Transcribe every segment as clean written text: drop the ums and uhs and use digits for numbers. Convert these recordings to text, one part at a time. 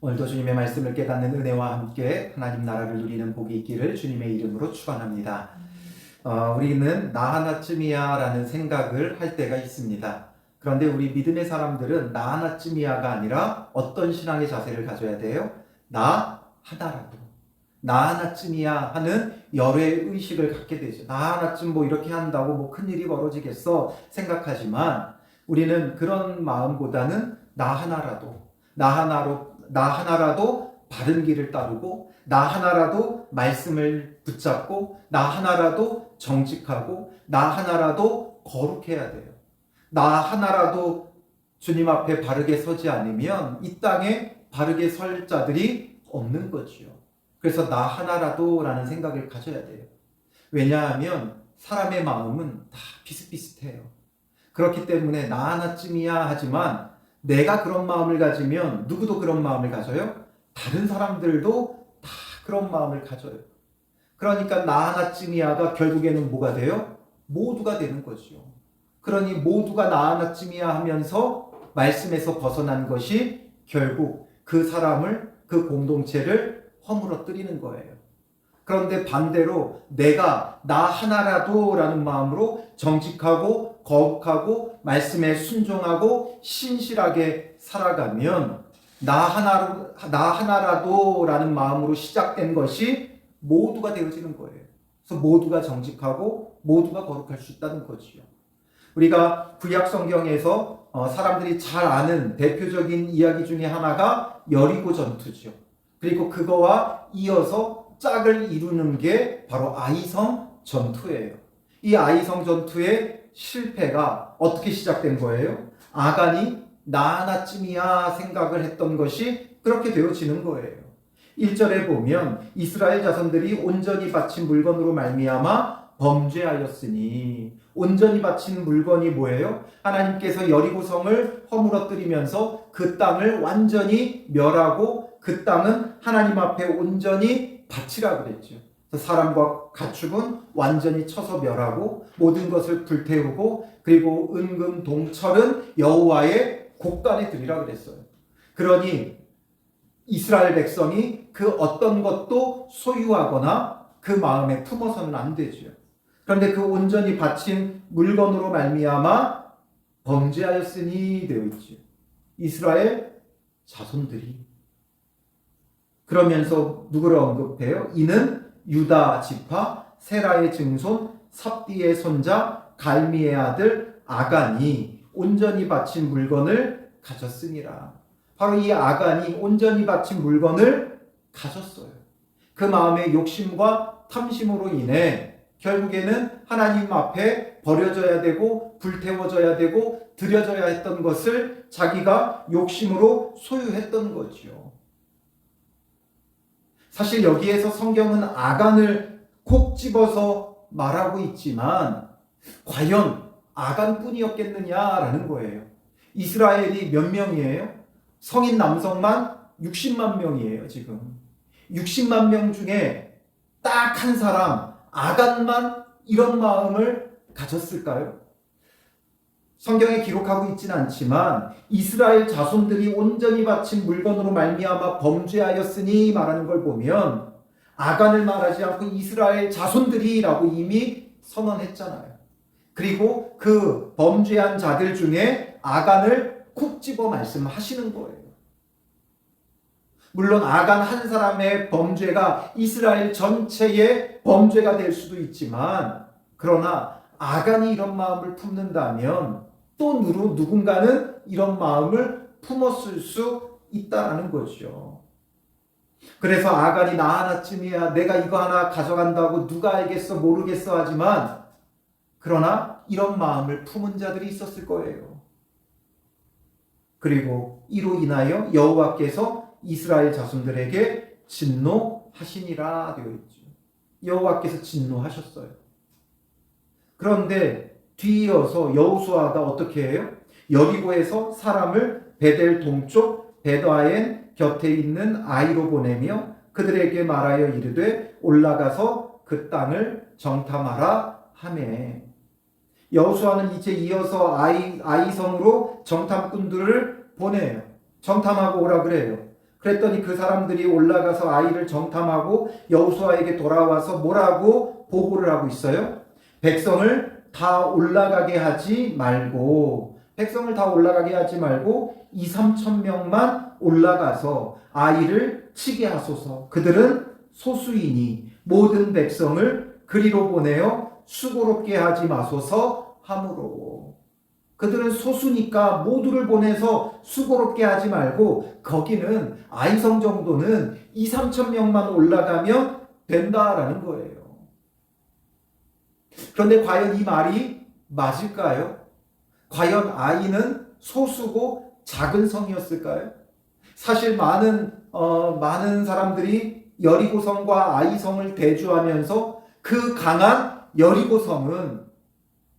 오늘도 주님의 말씀을 깨닫는 은혜와 함께 하나님 나라를 누리는 복이 있기를 주님의 이름으로 축원합니다. 우리는 나 하나쯤이야 라는 생각을 할 때가 있습니다. 그런데 우리 믿음의 사람들은 나 하나쯤이야가 아니라 어떤 신앙의 자세를 가져야 돼요? 나 하나라도. 나 하나쯤이야 하는 열의 의식을 갖게 되죠. 나 하나쯤 뭐 이렇게 한다고 뭐 큰일이 벌어지겠어 생각하지만 우리는 그런 마음보다는 나 하나라도 바른 길을 따르고 나 하나라도 말씀을 붙잡고 나 하나라도 정직하고 나 하나라도 거룩해야 돼요. 나 하나라도 주님 앞에 바르게 서지 않으면 이 땅에 바르게 설 자들이 없는 거지요. 그래서 나 하나라도 라는 생각을 가져야 돼요. 왜냐하면 사람의 마음은 다 비슷비슷해요. 그렇기 때문에 나 하나쯤이야 하지만 내가 그런 마음을 가지면 누구도 그런 마음을 가져요? 다른 사람들도 다 그런 마음을 가져요. 그러니까 나 하나쯤이야가 결국에는 뭐가 돼요? 모두가 되는 거죠. 그러니 모두가 나 하나쯤이야 하면서 말씀에서 벗어난 것이 결국 그 사람을, 그 공동체를 허물어뜨리는 거예요. 그런데 반대로 내가 나 하나라도 라는 마음으로 정직하고 거룩하고 말씀에 순종하고 신실하게 살아가면 나 하나라도 라는 마음으로 시작된 것이 모두가 되어지는 거예요. 그래서 모두가 정직하고 모두가 거룩할 수 있다는 거지요. 우리가 구약 성경에서 사람들이 잘 아는 대표적인 이야기 중에 하나가 여리고 전투죠. 그리고 그거와 이어서 짝을 이루는 게 바로 아이성 전투예요. 이 아이성 전투의 실패가 어떻게 시작된 거예요? 아간이 나 하나쯤이야 생각을 했던 것이 그렇게 되어지는 거예요. 1절에 보면 이스라엘 자손들이 온전히 바친 물건으로 말미암아 범죄하였으니, 온전히 바친 물건이 뭐예요? 하나님께서 여리고성을 허물어뜨리면서 그 땅을 완전히 멸하고 그 땅은 하나님 앞에 온전히 바치라 그랬죠. 사람과 가축은 완전히 쳐서 멸하고 모든 것을 불태우고 그리고 은금 동철은 여호와의 곳간에 드리라 그랬어요. 그러니 이스라엘 백성이 그 어떤 것도 소유하거나 그 마음에 품어서는 안 되죠. 그런데 그 온전히 바친 물건으로 말미암아 범죄하였으니 되어 있죠. 이스라엘 자손들이. 그러면서 누구를 언급해요? 이는 유다 지파 세라의 증손 삽디의 손자 갈미의 아들 아간이 온전히 바친 물건을 가졌으니라. 바로 이 아간이 온전히 바친 물건을 가졌어요. 그 마음의 욕심과 탐심으로 인해 결국에는 하나님 앞에 버려져야 되고 불태워져야 되고 드려져야 했던 것을 자기가 욕심으로 소유했던 거지요. 사실 여기에서 성경은 아간을 콕 집어서 말하고 있지만 과연 아간뿐이었겠느냐라는 거예요. 이스라엘이 몇 명이에요? 성인 남성만 60만 명이에요, 지금. 60만 명 중에 딱 한 사람, 아간만 이런 마음을 가졌을까요? 성경에 기록하고 있지는 않지만 이스라엘 자손들이 온전히 바친 물건으로 말미암아 범죄하였으니 말하는 걸 보면 아간을 말하지 않고 이스라엘 자손들이라고 이미 선언했잖아요. 그리고 그 범죄한 자들 중에 아간을 콕 집어 말씀하시는 거예요. 물론 아간 한 사람의 범죄가 이스라엘 전체의 범죄가 될 수도 있지만 그러나 아간이 이런 마음을 품는다면 또 누군가는 이런 마음을 품었을 수 있다는 거죠. 그래서 아간이 나 하나쯤이야 내가 이거 하나 가져간다고 누가 알겠어 모르겠어 하지만 그러나 이런 마음을 품은 자들이 있었을 거예요. 그리고 이로 인하여 여호와께서 이스라엘 자손들에게 진노하시니라 되어 있죠. 여호와께서 진노하셨어요. 그런데 뒤이어서 여호수아가 어떻게 해요? 여리고에서 사람을 베델 동쪽 베드아엔 곁에 있는 아이로 보내며 그들에게 말하여 이르되 올라가서 그 땅을 정탐하라 하매. 여호수아는 이제 이어서 아이성으로 정탐꾼들을 보내요. 정탐하고 오라 그래요. 그랬더니 그 사람들이 올라가서 아이를 정탐하고 여호수아에게 돌아와서 뭐라고 보고를 하고 있어요? 백성을 다 올라가게 하지 말고, 백성을 다 올라가게 하지 말고 2, 3천 명만 올라가서 아이를 치게 하소서. 그들은 소수이니 모든 백성을 그리로 보내어 수고롭게 하지 마소서 하므로. 그들은 소수니까 모두를 보내서 수고롭게 하지 말고 거기는 아이성 정도는 2, 3천 명만 올라가면 된다라는 거예요. 그런데 과연 이 말이 맞을까요? 과연 아이는 소수고 작은 성이었을까요? 사실 많은 사람들이 여리고성과 아이성을 대조하면서 그 강한 여리고성은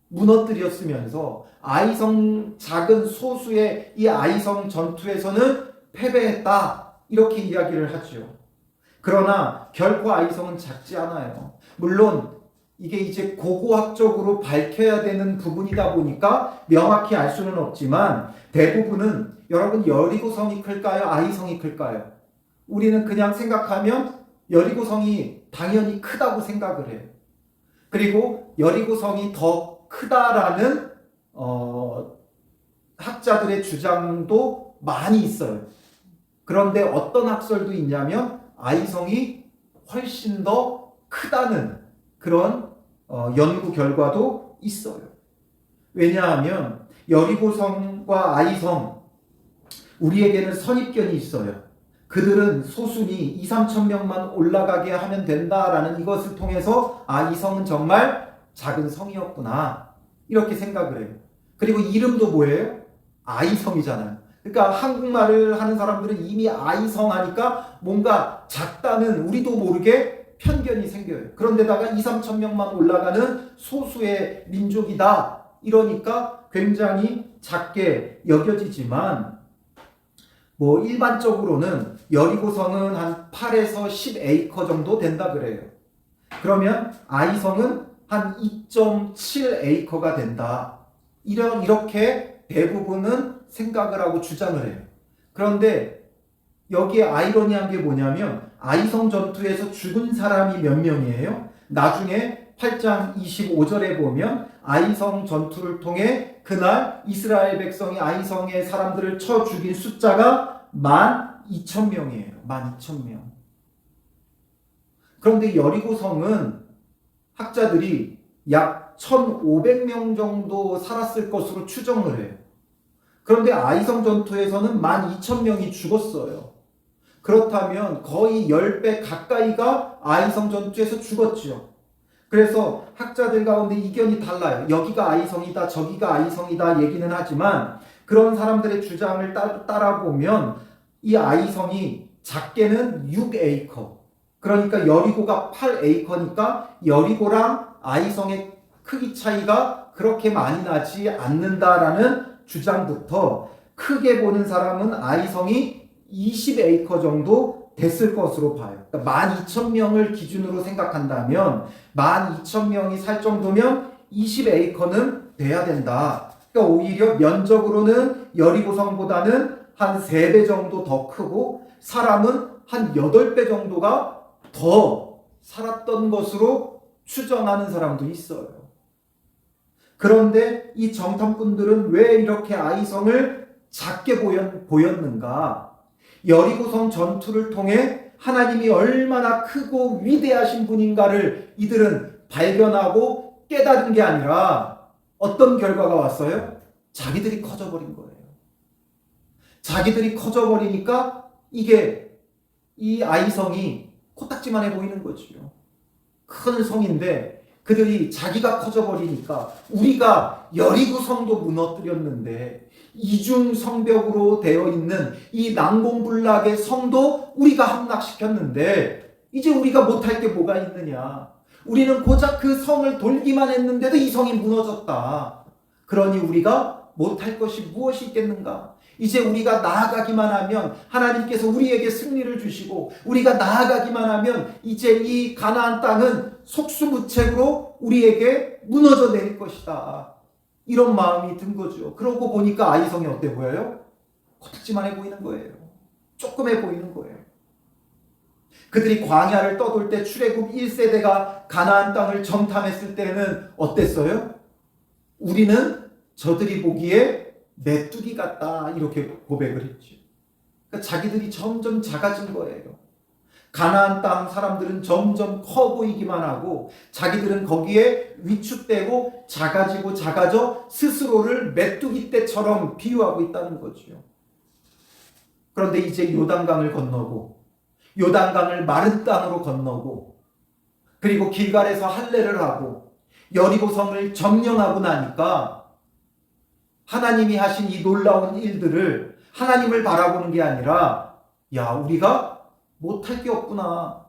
무너뜨렸으면서 아이성, 작은 소수의 이 아이성 전투에서는 패배했다, 이렇게 이야기를 하죠. 그러나 결코 아이성은 작지 않아요. 물론 이게 이제 고고학적으로 밝혀야 되는 부분이다 보니까 명확히 알 수는 없지만 대부분은, 여러분, 여리고성이 클까요? 아이성이 클까요? 우리는 그냥 생각하면 여리고성이 당연히 크다고 생각을 해요. 그리고 여리고성이 더 크다라는 학자들의 주장도 많이 있어요. 그런데 어떤 학설도 있냐면 아이성이 훨씬 더 크다는 그런 연구 결과도 있어요. 왜냐하면 여리고성과 아이성, 우리에게는 선입견이 있어요. 그들은 소수니 2, 3천 명만 올라가게 하면 된다라는 이것을 통해서 이 성은 정말 작은 성이었구나, 이렇게 생각을 해요. 그리고 이름도 뭐예요? 아이성이잖아요. 그러니까 한국말을 하는 사람들은 이미 아이성 하니까 뭔가 작다는 우리도 모르게 편견이 생겨요. 그런데다가 2, 3천 명만 올라가는 소수의 민족이다, 이러니까 굉장히 작게 여겨지지만 일반적으로는 여리고성은 한 8에서 10에이커 정도 된다 그래요. 그러면 아이성은 한 2.7에이커가 된다, 이렇게 대부분은 생각을 하고 주장을 해요. 그런데 여기에 아이러니한 게 뭐냐면 아이성 전투에서 죽은 사람이 몇 명이에요? 나중에 8장 25절에 보면 아이성 전투를 통해 그날 이스라엘 백성이 아이성의 사람들을 쳐 죽인 숫자가 12,000명이에요. 12,000명. 그런데 여리고성은 학자들이 약 1,500명 정도 살았을 것으로 추정을 해요. 그런데 아이성 전투에서는 12,000명이 죽었어요. 그렇다면 거의 10배 가까이가 아이성 전투에서 죽었죠. 그래서 학자들 가운데 이견이 달라요. 여기가 아이성이다, 저기가 아이성이다 얘기는 하지만 그런 사람들의 주장을 따라보면 이 아이성이 작게는 6에이커, 그러니까 여리고가 8에이커니까 여리고랑 아이성의 크기 차이가 그렇게 많이 나지 않는다라는 주장부터 크게 보는 사람은 아이성이 20에이커 정도 됐을 것으로 봐요. 그러니까 12,000명을 기준으로 생각한다면 12,000명이 살 정도면 20에이커는 돼야 된다. 그러니까 오히려 면적으로는 여리고성보다는 한 3배 정도 더 크고 사람은 한 8배 정도가 더 살았던 것으로 추정하는 사람도 있어요. 그런데 이 정탐꾼들은 왜 이렇게 아이성을 작게 보였는가? 여리고성 전투를 통해 하나님이 얼마나 크고 위대하신 분인가를 이들은 발견하고 깨달은 게 아니라 어떤 결과가 왔어요? 자기들이 커져버린 거예요. 자기들이 커져버리니까 이게 이 아이성이 코딱지만해 보이는 거지요. 큰 성인데 그들이 자기가 커져버리니까, 우리가 여리고성도 무너뜨렸는데 이중 성벽으로 되어 있는 이 난공불락의 성도 우리가 함락시켰는데 이제 우리가 못할 게 뭐가 있느냐. 우리는 고작 그 성을 돌기만 했는데도 이 성이 무너졌다. 그러니 우리가 못할 것이 무엇이 있겠는가? 이제 우리가 나아가기만 하면 하나님께서 우리에게 승리를 주시고, 우리가 나아가기만 하면 이제 이 가나안 땅은 속수무책으로 우리에게 무너져 내릴 것이다. 이런 마음이 든 거죠. 그러고 보니까 아이성이 어때 보여요? 코딱지만해 보이는 거예요. 조그매 보이는 거예요. 그들이 광야를 떠돌 때 출애굽 1세대가 가나안 땅을 정탐했을 때는 어땠어요? 우리는 저들이 보기에 메뚜기 같다 이렇게 고백을 했죠. 그러니까 자기들이 점점 작아진 거예요. 가나안 땅 사람들은 점점 커 보이기만 하고 자기들은 거기에 위축되고 작아져 스스로를 메뚜기 떼처럼 비유하고 있다는 거죠. 그런데 이제 요단강을 건너고 요단강을 마른 땅으로 건너고 그리고 길갈에서 할례를 하고 여리고성을 점령하고 나니까 하나님이 하신 이 놀라운 일들을 하나님을 바라보는 게 아니라 야 우리가 못할 게 없구나.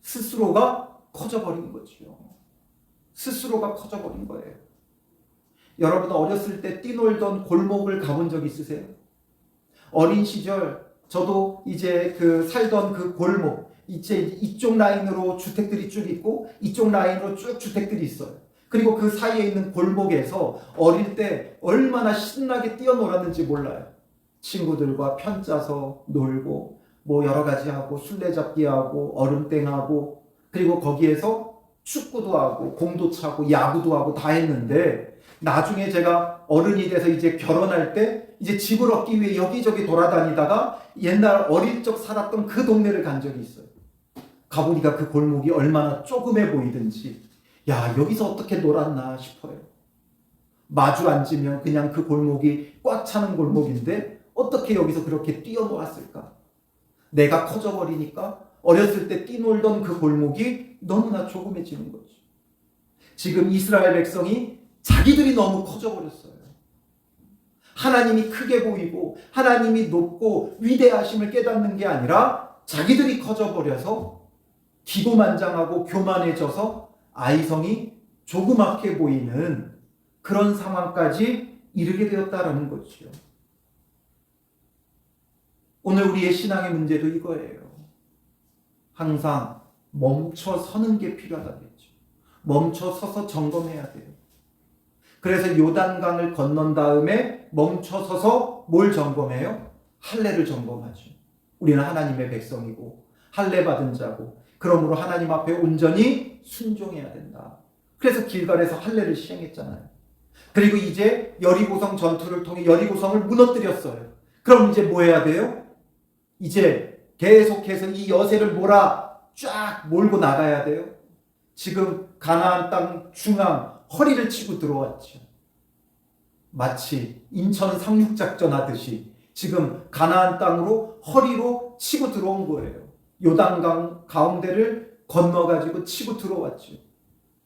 스스로가 커져버린 거지요. 스스로가 커져버린 거예요. 여러분 어렸을 때 뛰놀던 골목을 가본 적 있으세요? 어린 시절 저도 이제 살던 그 골목 이제 이쪽 라인으로 주택들이 쭉 있고 이쪽 라인으로 쭉 주택들이 있어요. 그리고 그 사이에 있는 골목에서 어릴 때 얼마나 신나게 뛰어놀았는지 몰라요. 친구들과 편짜서 놀고 뭐 여러 가지 하고 술래잡기 하고 얼음땡 하고 그리고 거기에서 축구도 하고 공도 차고 야구도 하고 다 했는데 나중에 제가 어른이 돼서 이제 결혼할 때 이제 집을 얻기 위해 여기저기 돌아다니다가 옛날 어릴 적 살았던 그 동네를 간 적이 있어요. 가보니까 그 골목이 얼마나 조그매 보이든지 야 여기서 어떻게 놀았나 싶어요. 마주 앉으면 그냥 그 골목이 꽉 차는 골목인데 어떻게 여기서 그렇게 뛰어놀았을까? 내가 커져버리니까 어렸을 때 뛰놀던 그 골목이 너무나 조그매지는 거죠. 지금 이스라엘 백성이 자기들이 너무 커져버렸어요. 하나님이 크게 보이고 하나님이 높고 위대하심을 깨닫는 게 아니라 자기들이 커져버려서 기고만장하고 교만해져서 아이성이 조그맣게 보이는 그런 상황까지 이르게 되었다라는 거죠. 오늘 우리의 신앙의 문제도 이거예요. 항상 멈춰 서는 게 필요하다겠죠. 멈춰 서서 점검해야 돼요. 그래서 요단강을 건넌 다음에 멈춰 서서 뭘 점검해요? 할례를 점검하죠. 우리는 하나님의 백성이고 할례 받은 자고 그러므로 하나님 앞에 온전히 순종해야 된다. 그래서 길갈에서 할례를 시행했잖아요. 그리고 이제 여리고성 전투를 통해 여리고성을 무너뜨렸어요. 그럼 이제 뭐 해야 돼요? 이제 계속해서 이 여세를 쫙 몰고 나가야 돼요. 지금 가나안 땅 중앙 허리를 치고 들어왔죠. 마치 인천 상륙작전 하듯이 지금 가나안 땅으로 허리로 치고 들어온 거예요. 요단강 가운데를 건너가지고 치고 들어왔죠.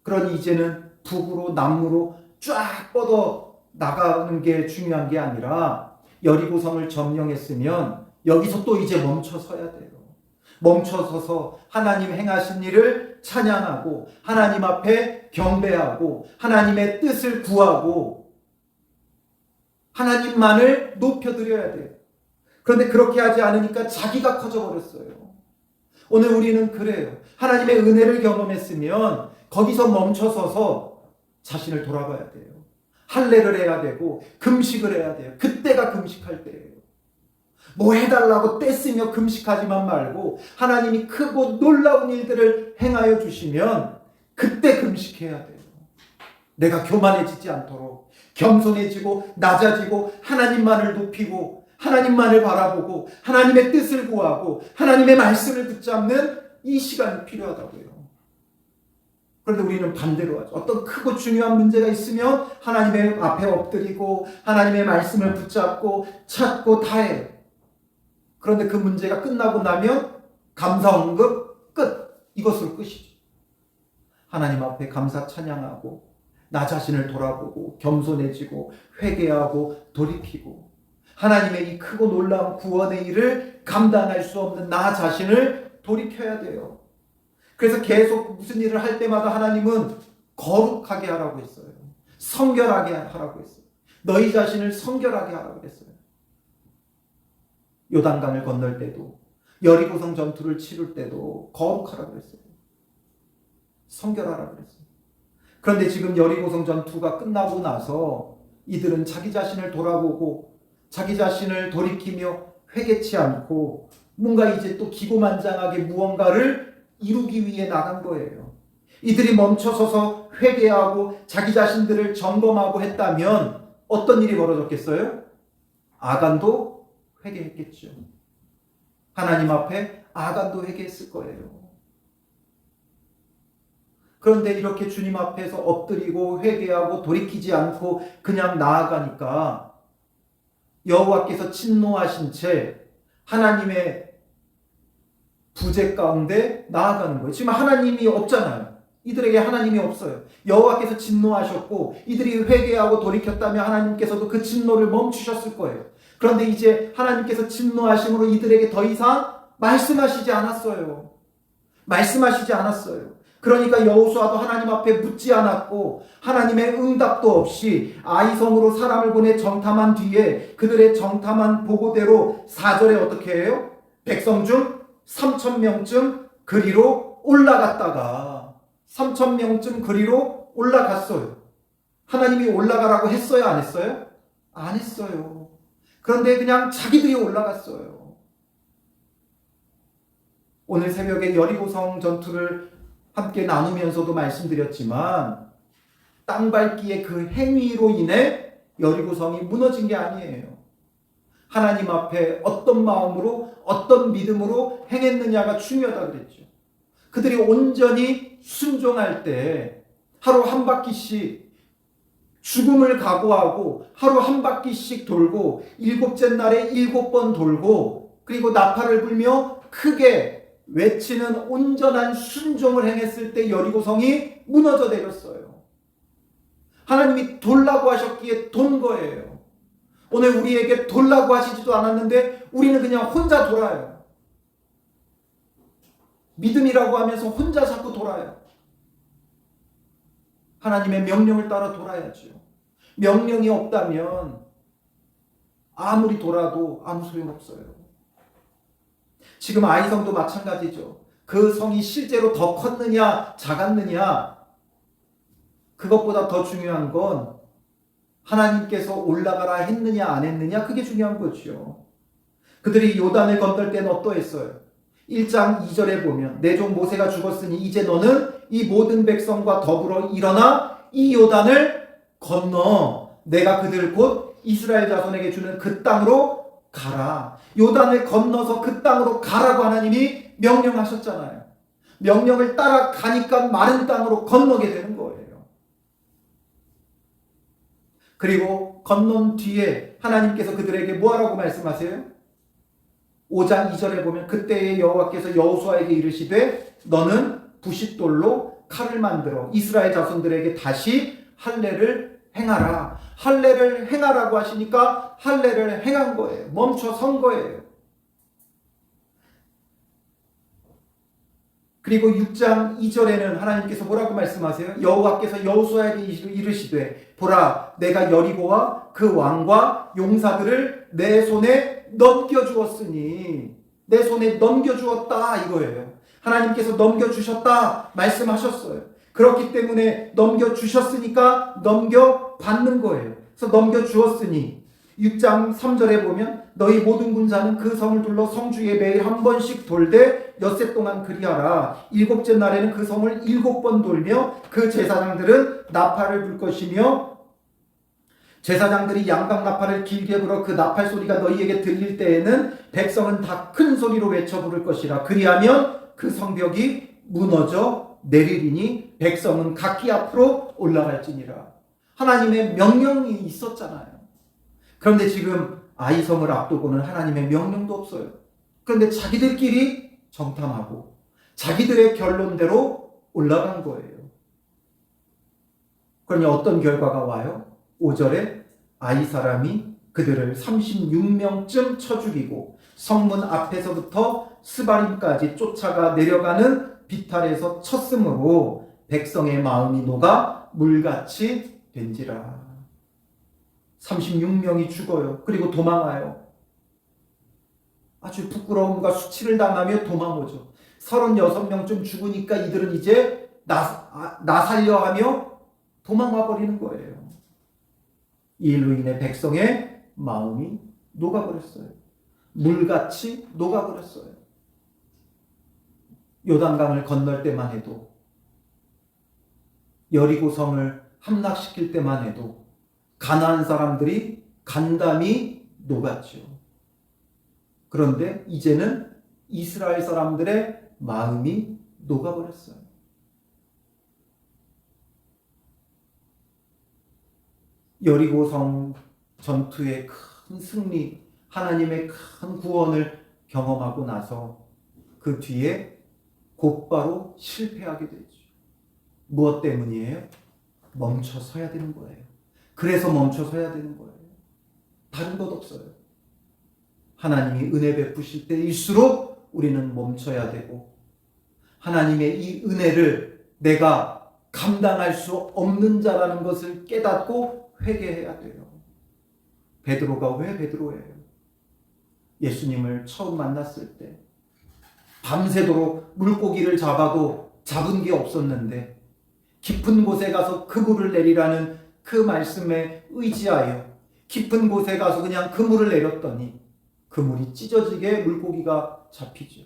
그러니 이제는 북으로 남으로 쫙 뻗어 나가는 게 중요한 게 아니라 여리고성을 점령했으면 여기서 또 이제 멈춰 서야 돼요. 멈춰 서서 하나님 행하신 일을 찬양하고 하나님 앞에 경배하고 하나님의 뜻을 구하고 하나님만을 높여드려야 돼요. 그런데 그렇게 하지 않으니까 자기가 커져버렸어요. 오늘 우리는 그래요. 하나님의 은혜를 경험했으면 거기서 멈춰서서 자신을 돌아봐야 돼요. 할례를 해야 되고 금식을 해야 돼요. 그때가 금식할 때예요. 뭐 해달라고 떼쓰며 금식하지만 말고 하나님이 크고 놀라운 일들을 행하여 주시면 그때 금식해야 돼요. 내가 교만해지지 않도록 겸손해지고 낮아지고 하나님만을 높이고 하나님만을 바라보고 하나님의 뜻을 구하고 하나님의 말씀을 붙잡는 이 시간이 필요하다고요. 그런데 우리는 반대로 하죠. 어떤 크고 중요한 문제가 있으면 하나님의 앞에 엎드리고 하나님의 말씀을 붙잡고 찾고 다 해요. 그런데 그 문제가 끝나고 나면 감사언급 끝. 이것으로 끝이죠. 하나님 앞에 감사 찬양하고 나 자신을 돌아보고 겸손해지고 회개하고 돌이키고 하나님의 이 크고 놀라운 구원의 일을 감당할 수 없는 나 자신을 돌이켜야 돼요. 그래서 계속 무슨 일을 할 때마다 하나님은 거룩하게 하라고 했어요. 성결하게 하라고 했어요. 너희 자신을 성결하게 하라고 했어요. 요단강을 건널 때도 여리고성 전투를 치를 때도 거룩하라고 했어요. 성결하라고 했어요. 그런데 지금 여리고성 전투가 끝나고 나서 이들은 자기 자신을 돌아보고 자기 자신을 돌이키며 회개치 않고 뭔가 이제 또 기고만장하게 무언가를 이루기 위해 나간 거예요. 이들이 멈춰서서 회개하고 자기 자신들을 점검하고 했다면 어떤 일이 벌어졌겠어요? 아간도 회개했겠죠. 하나님 앞에 아간도 회개했을 거예요. 그런데 이렇게 주님 앞에서 엎드리고 회개하고 돌이키지 않고 그냥 나아가니까 여호와께서 진노하신 채 하나님의 부재 가운데 나아가는 거예요. 지금 하나님이 없잖아요. 이들에게 하나님이 없어요. 여호와께서 진노하셨고 이들이 회개하고 돌이켰다면 하나님께서도 그 진노를 멈추셨을 거예요. 그런데 이제 하나님께서 진노하심으로 이들에게 더 이상 말씀하시지 않았어요. 말씀하시지 않았어요. 그러니까 여호수아도 하나님 앞에 묻지 않았고 하나님의 응답도 없이 아이성으로 사람을 보내 정탐한 뒤에 그들의 정탐한 보고대로 4절에 어떻게 해요? 백성 중 3,000명쯤 그리로 올라갔다가 3,000명쯤 그리로 올라갔어요. 하나님이 올라가라고 했어요? 안 했어요? 안 했어요. 그런데 그냥 자기들이 올라갔어요. 오늘 새벽에 여리고성 전투를 함께 나누면서도 말씀드렸지만 땅 밟기의 그 행위로 인해 여리고성이 무너진 게 아니에요. 하나님 앞에 어떤 마음으로 어떤 믿음으로 행했느냐가 중요하다 그랬죠. 그들이 온전히 순종할 때 하루 한 바퀴씩 죽음을 각오하고 하루 한 바퀴씩 돌고 7째 날에 7번 돌고 그리고 나팔을 불며 크게 외치는 온전한 순종을 행했을 때 여리고성이 무너져 내렸어요. 하나님이 돌라고 하셨기에 돈 거예요. 오늘 우리에게 돌라고 하시지도 않았는데 우리는 그냥 혼자 돌아요. 믿음이라고 하면서 혼자 자꾸 돌아요. 하나님의 명령을 따라 돌아야죠. 명령이 없다면 아무리 돌아도 아무 소용없어요. 지금 아이성도 마찬가지죠. 그 성이 실제로 더 컸느냐 작았느냐 그것보다 더 중요한 건 하나님께서 올라가라 했느냐 안 했느냐 그게 중요한 거죠. 그들이 요단을 건널 때는 어떠했어요? 1장 2절에 보면 내 종 모세가 죽었으니 이제 너는 이 모든 백성과 더불어 일어나 이 요단을 건너 내가 그들 곧 이스라엘 자손에게 주는 그 땅으로 가라. 요단을 건너서 그 땅으로 가라고 하나님이 명령하셨잖아요. 명령을 따라가니까 마른 땅으로 건너게 되는 거예요. 그리고 건넌 뒤에 하나님께서 그들에게 뭐하라고 말씀하세요? 5장 2절에 보면 그때의 여호와께서 여호수아에게 이르시되 너는 부싯돌로 칼을 만들어 이스라엘 자손들에게 다시 할례를 행하라. 할례를 행하라고 하시니까 할례를 행한 거예요. 멈춰 선 거예요. 그리고 6장 2절에는 하나님께서 뭐라고 말씀하세요? 여호와께서 여호수아에게 이르시되 보라 내가 여리고와 그 왕과 용사들을 내 손에 넘겨주었으니 내 손에 넘겨주었다 이거예요. 하나님께서 넘겨주셨다 말씀하셨어요. 그렇기 때문에 넘겨주셨으니까 넘겨받는 거예요. 그래서 넘겨주었으니 6장 3절에 보면 너희 모든 군사는 그 성을 둘러 성주에 매일 한 번씩 돌되 엿새 동안 그리하라. 7째 날에는 그 성을 7번 돌며 그 제사장들은 나팔을 불 것이며 제사장들이 양각 나팔을 길게 불어 그 나팔 소리가 너희에게 들릴 때에는 백성은 다 큰 소리로 외쳐 부를 것이라. 그리하면 그 성벽이 무너져 내리리니 백성은 각기 앞으로 올라갈지니라. 하나님의 명령이 있었잖아요. 그런데 지금 아이성을 앞두고는 하나님의 명령도 없어요. 그런데 자기들끼리 정탐하고 자기들의 결론대로 올라간 거예요. 그러니 어떤 결과가 와요? 5절에 아이 사람이 그들을 36명쯤 쳐 죽이고 성문 앞에서부터 스바림까지 쫓아가 내려가는 비탈에서 쳤으므로 백성의 마음이 녹아 물같이 된지라. 36명이 죽어요. 그리고 도망와요. 아주 부끄러움과 수치를 당하며 도망오죠. 36명쯤 죽으니까 이들은 이제 나 살려 하며 도망와 버리는 거예요. 이 일로 인해 백성의 마음이 녹아버렸어요. 물같이 녹아버렸어요. 요단강을 건널 때만 해도, 여리고성을 함락시킬 때만 해도 가나안 사람들이 간담이 녹았죠. 그런데 이제는 이스라엘 사람들의 마음이 녹아버렸어요. 여리고성 전투의 큰 승리, 하나님의 큰 구원을 경험하고 나서 그 뒤에 곧바로 실패하게 되죠. 무엇 때문이에요? 멈춰 서야 되는 거예요. 그래서 멈춰 서야 되는 거예요. 다른 것 없어요. 하나님이 은혜 베푸실 때일수록 우리는 멈춰야 되고, 하나님의 이 은혜를 내가 감당할 수 없는 자라는 것을 깨닫고 회개해야 돼요. 베드로가 왜 베드로예요? 예수님을 처음 만났을 때 밤새도록 물고기를 잡아도 잡은 게 없었는데 깊은 곳에 가서 그물을 내리라는 그 말씀에 의지하여 깊은 곳에 가서 그냥 그물을 내렸더니 그물이 찢어지게 물고기가 잡히죠.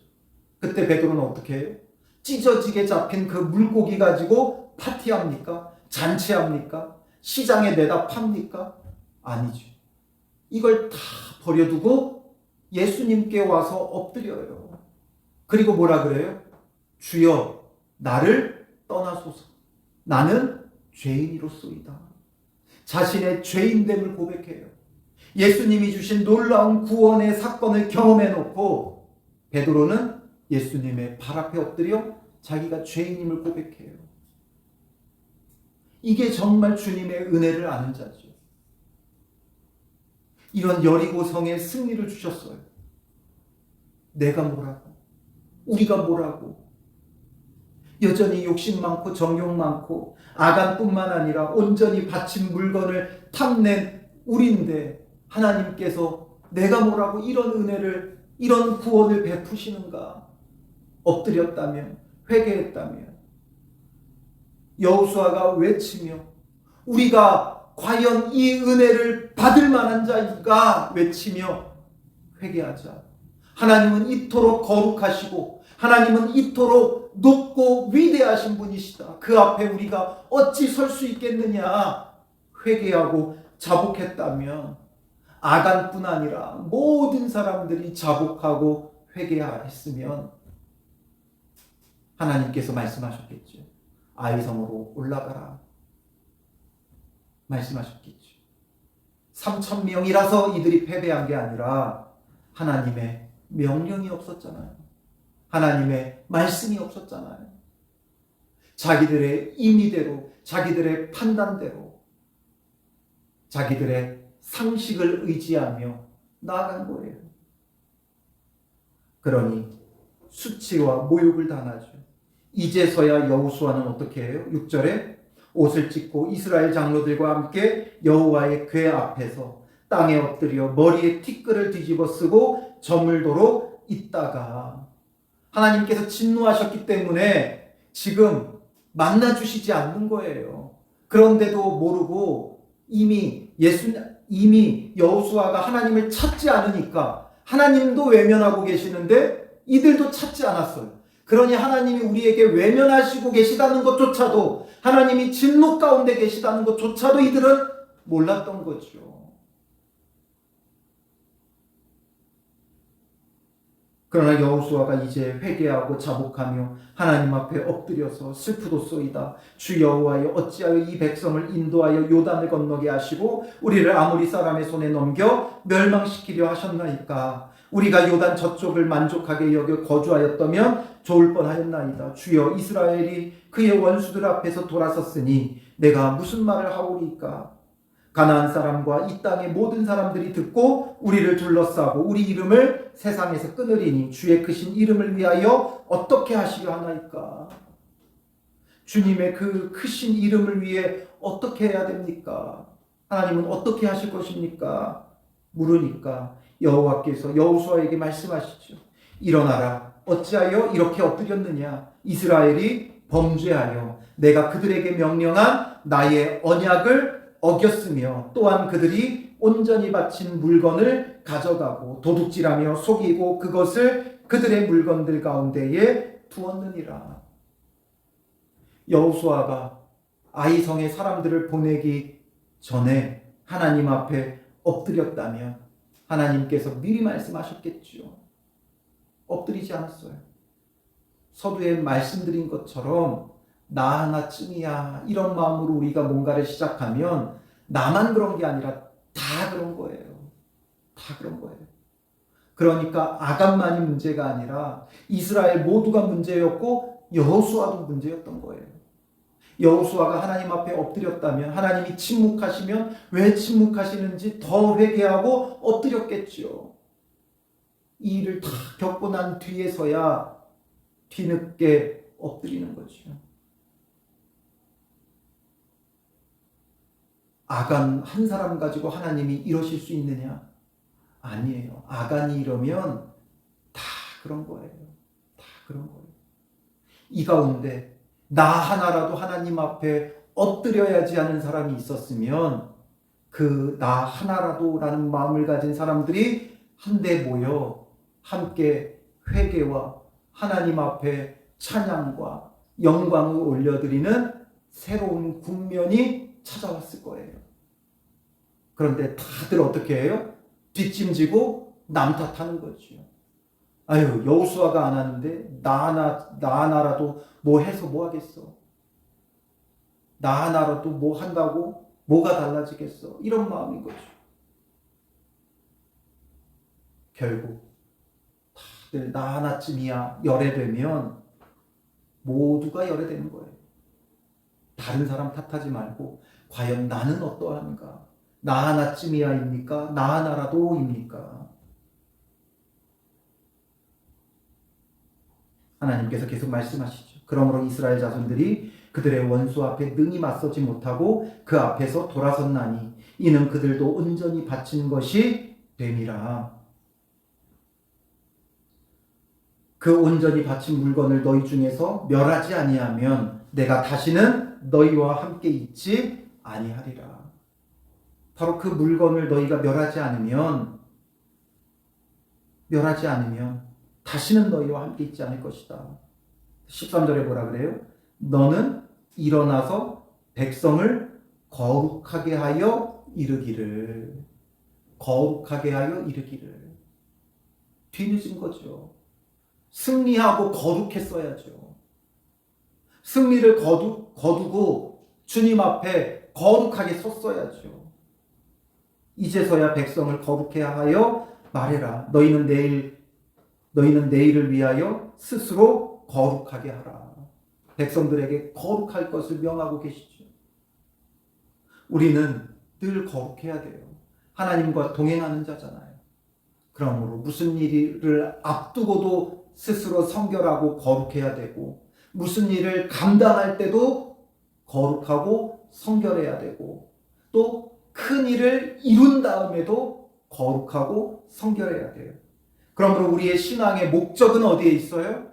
그때 베드로는 어떻게 해요? 찢어지게 잡힌 그 물고기 가지고 파티합니까? 잔치합니까? 시장에 내다 팝니까? 아니죠. 이걸 다 버려두고 예수님께 와서 엎드려요. 그리고 뭐라 그래요? 주여, 나를 떠나소서. 나는 죄인이로소이다. 자신의 죄인됨을 고백해요. 예수님이 주신 놀라운 구원의 사건을 경험해 놓고 베드로는 예수님의 발 앞에 엎드려 자기가 죄인임을 고백해요. 이게 정말 주님의 은혜를 아는 자죠. 이런 여리고성의 승리를 주셨어요. 내가 뭐라고? 우리가 뭐라고? 여전히 욕심 많고 정욕 많고 아간뿐만 아니라 온전히 바친 물건을 탐낸 우리인데 하나님께서 내가 뭐라고 이런 은혜를, 이런 구원을 베푸시는가? 엎드렸다면, 회개했다면, 여호수아가 외치며 우리가 과연 이 은혜를 받을 만한 자인가 외치며 회개하자. 하나님은 이토록 거룩하시고 하나님은 이토록 높고 위대하신 분이시다. 그 앞에 우리가 어찌 설 수 있겠느냐. 회개하고 자복했다면 아간뿐 아니라 모든 사람들이 자복하고 회개했으면 하나님께서 말씀하셨겠죠. 아이성으로 올라가라. 말씀하셨겠죠. 3,000명이라서 이들이 패배한 게 아니라 하나님의 명령이 없었잖아요. 하나님의 말씀이 없었잖아요. 자기들의 임의대로, 자기들의 판단대로, 자기들의 상식을 의지하며 나아간 거예요. 그러니 수치와 모욕을 당하죠. 이제서야 여호수아는 어떻게 해요? 6절에 옷을 찢고 이스라엘 장로들과 함께 여호와의 궤 앞에서 땅에 엎드려 머리에 티끌을 뒤집어 쓰고 저물도록 있다가, 하나님께서 진노하셨기 때문에 지금 만나주시지 않는 거예요. 그런데도 모르고 이미 여호수아가 하나님을 찾지 않으니까 하나님도 외면하고 계시는데 이들도 찾지 않았어요. 그러니 하나님이 우리에게 외면하시고 계시다는 것조차도, 하나님이 진노 가운데 계시다는 것조차도 이들은 몰랐던 거죠. 그러나 여호수아가 이제 회개하고 자복하며 하나님 앞에 엎드려서 슬프도소이다. 주 여호와여, 어찌하여 이 백성을 인도하여 요단을 건너게 하시고 우리를 아모리 사람의 손에 넘겨 멸망시키려 하셨나이까. 우리가 요단 저쪽을 만족하게 여겨 거주하였다면 좋을 뻔하였나이다. 주여, 이스라엘이 그의 원수들 앞에서 돌아섰으니 내가 무슨 말을 하오리까. 가나안 사람과 이 땅의 모든 사람들이 듣고 우리를 둘러싸고 우리 이름을 세상에서 끊으리니 주의 크신 이름을 위하여 어떻게 하시려 하나이까. 주님의 그 크신 이름을 위해 어떻게 해야 됩니까? 하나님은 어떻게 하실 것입니까? 물으니까 여호와께서 여호수아에게 말씀하시죠. 일어나라. 어찌하여 이렇게 엎드렸느냐. 이스라엘이 범죄하여 내가 그들에게 명령한 나의 언약을 어겼으며 또한 그들이 온전히 바친 물건을 가져가고 도둑질하며 속이고 그것을 그들의 물건들 가운데에 두었느니라. 여호수아가 아이성의 사람들을 보내기 전에 하나님 앞에 엎드렸다면 하나님께서 미리 말씀하셨겠죠. 엎드리지 않았어요. 서두에 말씀드린 것처럼 나 하나쯤이야 이런 마음으로 우리가 뭔가를 시작하면 나만 그런 게 아니라 다 그런 거예요. 다 그런 거예요. 그러니까 아간만이 문제가 아니라 이스라엘 모두가 문제였고 여호수아도 문제였던 거예요. 여호수아가 하나님 앞에 엎드렸다면 하나님이 침묵하시면 왜 침묵하시는지 더 회개하고 엎드렸겠지요. 이 일을 다 겪고 난 뒤에서야 뒤늦게 엎드리는 거죠. 아간 한 사람 가지고 하나님이 이러실 수 있느냐? 아니에요. 아간이 이러면 다 그런 거예요. 다 그런 거예요. 이 가운데 나 하나라도 하나님 앞에 엎드려야지 하는 사람이 있었으면 그 나 하나라도라는 마음을 가진 사람들이 한데 모여 함께 회개와 하나님 앞에 찬양과 영광을 올려드리는 새로운 국면이 찾아왔을 거예요. 그런데 다들 어떻게 해요? 뒷짐지고 남 탓하는 거죠. 아유, 여호수아가 안 하는데 나 하나라도 뭐 해서 뭐 하겠어? 나 하나라도 뭐 한다고 뭐가 달라지겠어? 이런 마음인 거죠. 결국 다들 나 하나쯤이야 열애되면 모두가 열애되는 거예요. 다른 사람 탓하지 말고 과연 나는 어떠한가? 나 하나쯤이야입니까? 나 하나라도입니까? 하나님께서 계속 말씀하시죠. 그러므로 이스라엘 자손들이 그들의 원수 앞에 능히 맞서지 못하고 그 앞에서 돌아섰나니 이는 그들도 온전히 바친 것이 됨이라. 그 온전히 바친 물건을 너희 중에서 멸하지 아니하면 내가 다시는 너희와 함께 있지 아니하리라. 바로 그 물건을 너희가 멸하지 않으면 다시는 너희와 함께 있지 않을 것이다. 13절에 뭐라 그래요? 너는 일어나서 백성을 거룩하게 하여 이르기를. 거룩하게 하여 이르기를. 뒤늦은 거죠. 승리하고 거룩했어야죠. 승리를 거두고 주님 앞에 거룩하게 섰어야죠. 이제서야 백성을 거룩해 하여 말해라. 너희는 내일을 위하여 스스로 거룩하게 하라. 백성들에게 거룩할 것을 명하고 계시죠. 우리는 늘 거룩해야 돼요. 하나님과 동행하는 자잖아요. 그러므로 무슨 일을 앞두고도 스스로 성결하고 거룩해야 되고 무슨 일을 감당할 때도 거룩하고 성결해야 되고 또 큰 일을 이룬 다음에도 거룩하고 성결해야 돼요. 그러므로 우리의 신앙의 목적은 어디에 있어요?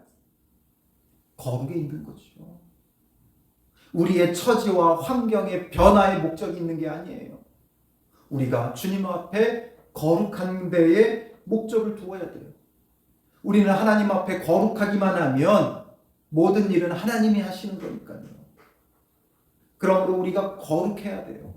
거룩에 있는 거죠. 우리의 처지와 환경의 변화의 목적이 있는 게 아니에요. 우리가 주님 앞에 거룩한 데에 목적을 두어야 돼요. 우리는 하나님 앞에 거룩하기만 하면 모든 일은 하나님이 하시는 거니까요. 그러므로 우리가 거룩해야 돼요.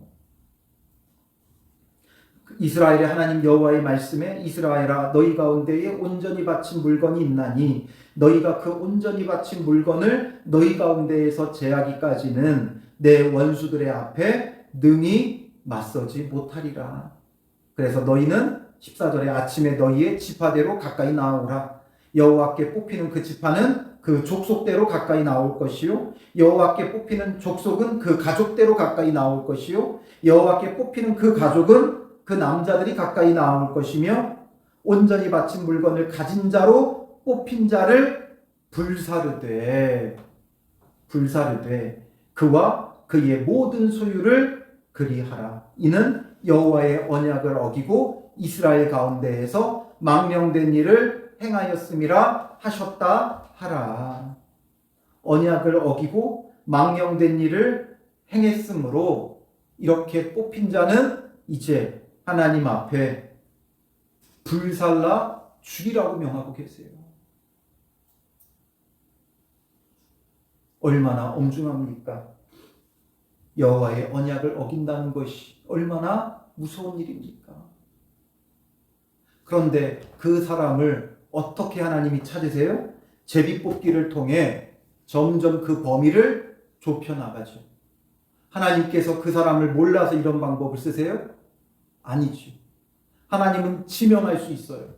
이스라엘의 하나님 여호와의 말씀에 이스라엘아 너희 가운데에 온전히 바친 물건이 있나니 너희가 그 온전히 바친 물건을 너희 가운데에서 제하기까지는 내 원수들의 앞에 능히 맞서지 못하리라. 그래서 너희는 14절에 아침에 너희의 지파대로 가까이 나오라. 여호와께 뽑히는 그 지파는 그 족속대로 가까이 나올 것이요 여호와께 뽑히는 족속은 그 가족대로 가까이 나올 것이요 여호와께 뽑히는 그 가족은 그 남자들이 가까이 나올 것이며 온전히 바친 물건을 가진 자로 뽑힌 자를 불사르되 그와 그의 모든 소유를 그리하라. 이는 여호와의 언약을 어기고 이스라엘 가운데에서 망령된 일을 행하였음이라 하셨다 하라. 언약을 어기고 망령된 일을 행했으므로 이렇게 뽑힌 자는 이제 하나님 앞에 불살라 죽이라고 명하고 계세요. 얼마나 엄중합니까? 여호와의 언약을 어긴다는 것이 얼마나 무서운 일입니까? 그런데 그 사람을 어떻게 하나님이 찾으세요? 제비뽑기를 통해 점점 그 범위를 좁혀나가죠. 하나님께서 그 사람을 몰라서 이런 방법을 쓰세요? 아니죠. 하나님은 지명할 수 있어요.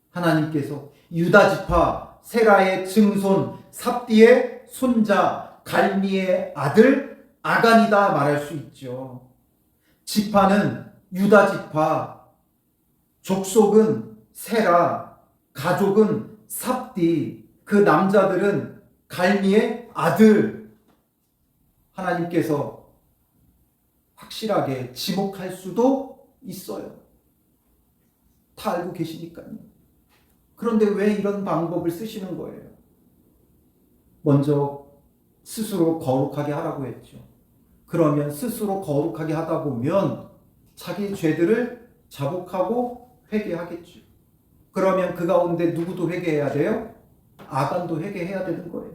하나님께서 유다 지파 세라의 증손 삽디의 손자 갈미의 아들 아간이다 말할 수 있죠. 지파는 유다 지파, 족속은 세라, 가족은 삽디, 그 남자들은 갈미의 아들. 하나님께서 확실하게 지목할 수도 있어요. 다 알고 계시니까요. 그런데 왜 이런 방법을 쓰시는 거예요? 먼저 스스로 거룩하게 하라고 했죠. 그러면 스스로 거룩하게 하다 보면 자기 죄들을 자복하고 회개하겠죠. 그러면 그 가운데 누구도 회개해야 돼요? 아간도 회개해야 되는 거예요.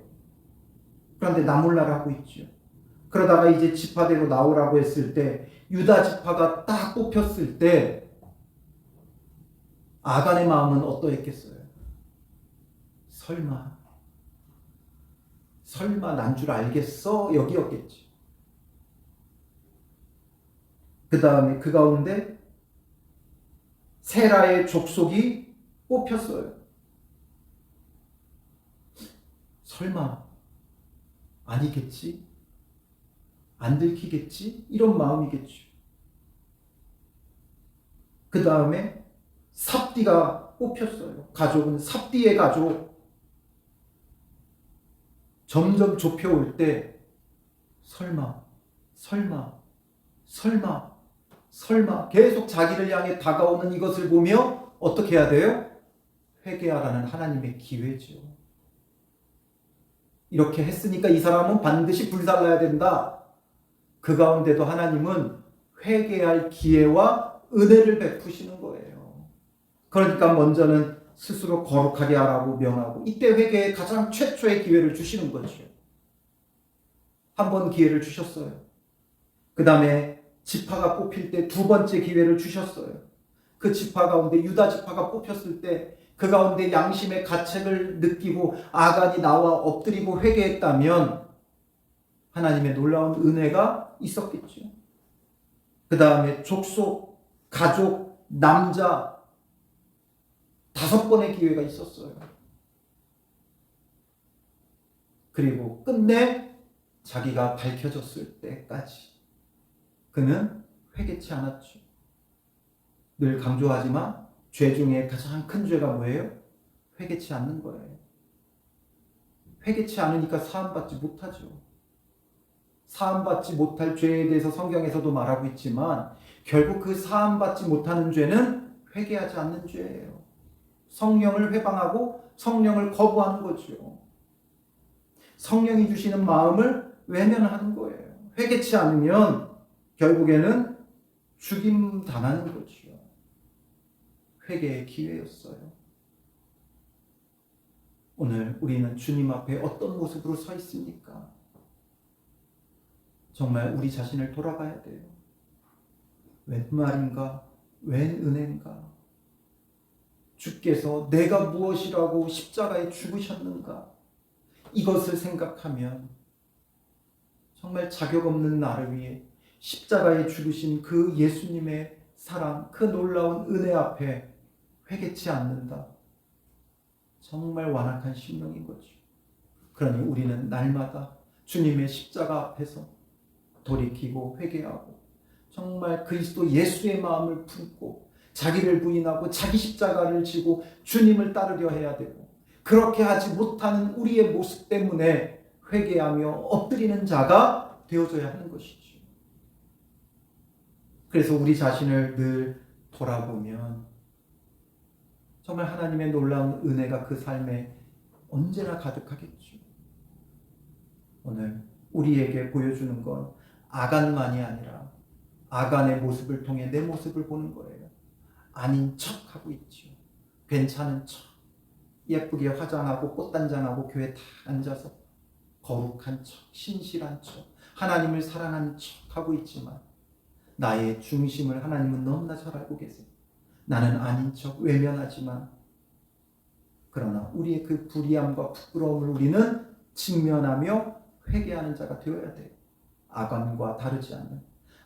그런데 나몰라를 하고 있죠. 그러다가 이제 지파대로 나오라고 했을 때 유다 지파가 딱 뽑혔을 때 아간의 마음은 어떠했겠어요? 설마 난 줄 알겠어? 여기였겠지. 그 다음에 그 가운데 세라의 족속이 뽑혔어요. 설마 아니겠지? 안 들키겠지? 이런 마음이겠죠. 그 다음에 삽디가 뽑혔어요. 가족은 삽디의 가족. 점점 좁혀올 때 설마 계속 자기를 향해 다가오는 이것을 보며 어떻게 해야 돼요? 회개하라는 하나님의 기회죠. 이렇게 했으니까 이 사람은 반드시 불살라야 된다. 그 가운데도 하나님은 회개할 기회와 은혜를 베푸시는 거예요. 그러니까 먼저는 스스로 거룩하게 하라고 명하고 이때 회개의 가장 최초의 기회를 주시는 거죠. 한 번 기회를 주셨어요. 그 다음에 지파가 뽑힐 때 두 번째 기회를 주셨어요. 그 지파 가운데 유다 지파가 뽑혔을 때 그 가운데 양심의 가책을 느끼고 아간이 나와 엎드리고 회개했다면 하나님의 놀라운 은혜가 있었겠죠. 그 다음에 족속, 가족, 남자 5번의 기회가 있었어요. 그리고 끝내 자기가 밝혀졌을 때까지 그는 회개치 않았죠. 늘 강조하지만 죄 중에 가장 큰 죄가 뭐예요? 회개치 않는 거예요. 회개치 않으니까 사함받지 못하죠. 사함받지 못할 죄에 대해서 성경에서도 말하고 있지만 결국 그 사함받지 못하는 죄는 회개하지 않는 죄예요. 성령을 회방하고 성령을 거부하는 거죠. 성령이 주시는 마음을 외면하는 거예요. 회개치 않으면 결국에는 죽임 당하는 거죠. 회개의 기회였어요. 오늘 우리는 주님 앞에 어떤 모습으로 서 있습니까? 정말 우리 자신을 돌아봐야 돼요. 웬 말인가? 웬 은혜인가? 주께서 내가 무엇이라고 십자가에 죽으셨는가? 이것을 생각하면 정말 자격 없는 나를 위해 십자가에 죽으신 그 예수님의 사랑, 그 놀라운 은혜 앞에 회개치 않는다. 정말 완악한 심령인 거죠. 그러니 우리는 날마다 주님의 십자가 앞에서 돌이키고 회개하고 정말 그리스도 예수의 마음을 품고 자기를 부인하고 자기 십자가를 지고 주님을 따르려 해야 되고 그렇게 하지 못하는 우리의 모습 때문에 회개하며 엎드리는 자가 되어져야 하는 것이죠. 그래서 우리 자신을 늘 돌아보면 정말 하나님의 놀라운 은혜가 그 삶에 언제나 가득하겠죠. 오늘 우리에게 보여주는 건 아간만이 아니라 아간의 모습을 통해 내 모습을 보는 거예요. 아닌 척하고 있지요. 괜찮은 척, 예쁘게 화장하고 꽃단장하고 교회 다 앉아서 거룩한 척, 신실한 척, 하나님을 사랑하는 척하고 있지만 나의 중심을 하나님은 너무나 잘 알고 계세요. 나는 아닌 척 외면하지만 그러나 우리의 그 불의함과 부끄러움을 우리는 직면하며 회개하는 자가 되어야 돼요. 아간과 다르지 않는.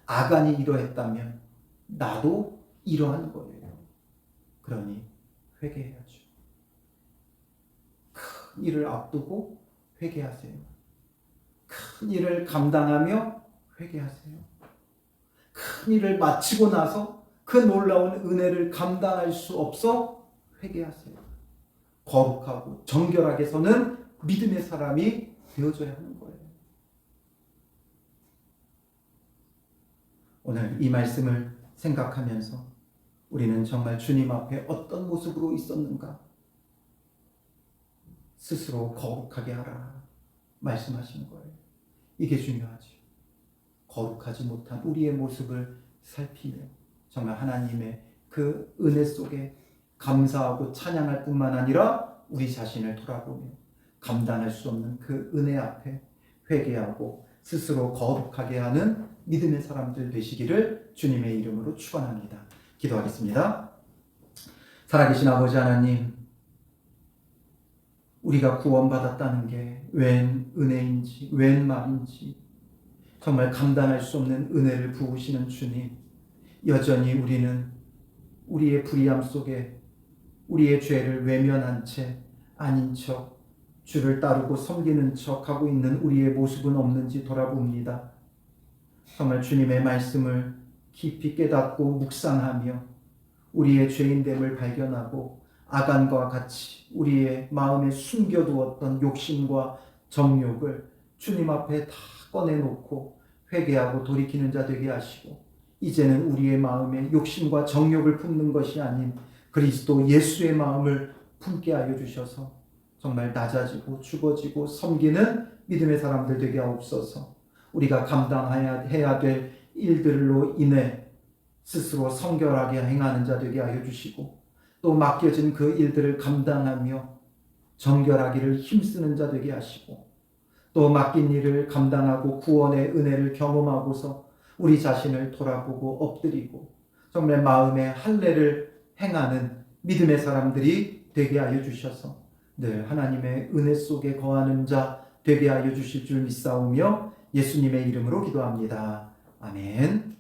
아간이 이러했다면 나도 이러한 거예요. 그러니 회개해야죠. 큰 일을 앞두고 회개하세요. 큰 일을 감당하며 회개하세요. 큰 일을 마치고 나서 그 놀라운 은혜를 감당할 수 없어 회개하세요. 거룩하고 정결하게 서는 믿음의 사람이 되어져야 하는 거예요. 오늘 이 말씀을 생각하면서 우리는 정말 주님 앞에 어떤 모습으로 있었는가 스스로 거룩하게 하라 말씀하시는 거예요. 이게 중요하지. 거룩하지 못한 우리의 모습을 살피며 정말 하나님의 그 은혜 속에 감사하고 찬양할 뿐만 아니라 우리 자신을 돌아보며 감당할 수 없는 그 은혜 앞에 회개하고 스스로 거룩하게 하는 믿음의 사람들 되시기를 주님의 이름으로 축원합니다. 기도하겠습니다. 살아계신 아버지 하나님, 우리가 구원받았다는 게 웬 은혜인지 웬 말인지 정말 감당할 수 없는 은혜를 부으시는 주님, 여전히 우리는 우리의 불의함 속에 우리의 죄를 외면한 채 아닌 척 주를 따르고 섬기는 척하고 있는 우리의 모습은 없는지 돌아봅니다. 정말 주님의 말씀을 깊이 깨닫고 묵상하며 우리의 죄인됨을 발견하고 아간과 같이 우리의 마음에 숨겨두었던 욕심과 정욕을 주님 앞에 다 꺼내놓고 회개하고 돌이키는 자 되게 하시고 이제는 우리의 마음에 욕심과 정욕을 품는 것이 아닌 그리스도 예수의 마음을 품게 하여 주셔서 정말 낮아지고 죽어지고 섬기는 믿음의 사람들 되게 하옵소서. 우리가 감당해야 될 일들로 인해 스스로 성결하게 행하는 자 되게 하여 주시고 또 맡겨진 그 일들을 감당하며 정결하기를 힘쓰는 자 되게 하시고 또 맡긴 일을 감당하고 구원의 은혜를 경험하고서 우리 자신을 돌아보고 엎드리고 정말 마음의 할례를 행하는 믿음의 사람들이 되게 하여 주셔서 늘 하나님의 은혜 속에 거하는 자 되게 하여 주실 줄 믿사오며 예수님의 이름으로 기도합니다. 아멘.